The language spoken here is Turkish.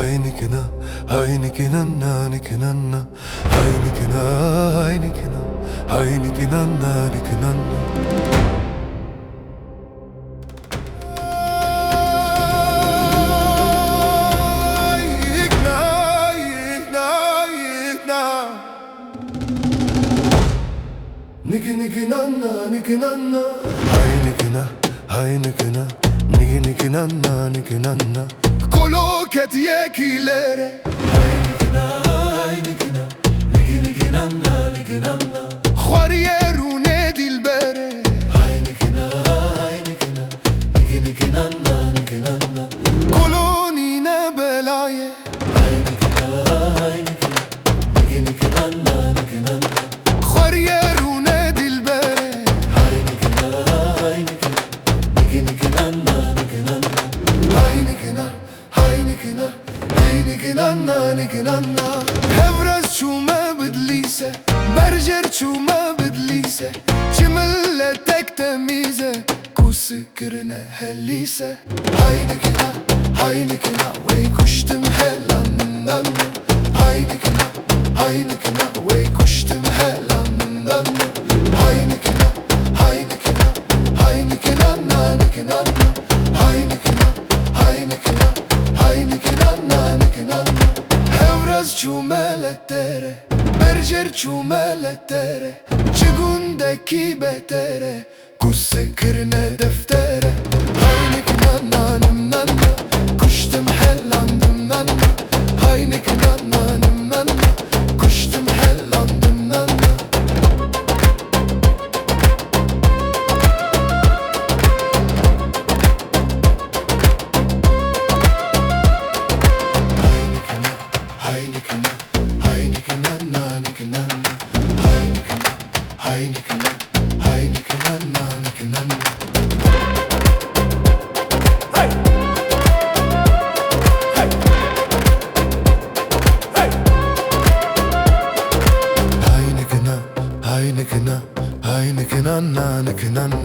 Heinekena, Heinekenanna, Heinekenanna, Heinekena, Heinekena, Heinekenanna, Heinekenanna. Niki niki nanna, niki nanna, Heinekena, Heinekena, niki niki nanna, niki nanna. Koloket yekilere, Heinekena, Heinekena, niki niki nanna, niki nanna. Khwariyerune dilbere, Heinekena, Heinekena, niki niki nanna, niki nanna. Kolonine belaye, Heinekena, Heinekena, niki niki nanna, niki nanna. Khwariyerune dilbere, Heinekena, Heinekena, niki niki nanna, niki nanna. Heinekena, Heinekena, Heinekenanna, Heinekenanna. Hevraz çume bidlise, berjer çume bidlise, çimille tek temize, kusikirine hellise. Heinekena, Heinekena, wey kuştum hellanından. Heinekena, Heinekena, wey kuştum hellanından. Heinekena, Heinekena, Heinekenanna, Heinekenanna. Heinekena, Heinekena, Heinekenanna, Heinekenanna. Hevraz çumelettere, berjer çumelettere, çigundeki betere, kusekirine deftere. Heinekenanna, Heinekenanna, kuştum hellandım nanna. Heinekenanna, Heinekenanna, kuştum hellandım nanna. Heinekena, Heinekenanna, Heinekenanna. Heinekena, Heinekena, Heinekenanna, Heinekenanna. Hey! Hey! Hey! Heinekena, Heinekena, Heinekenanna, Heinekenanna.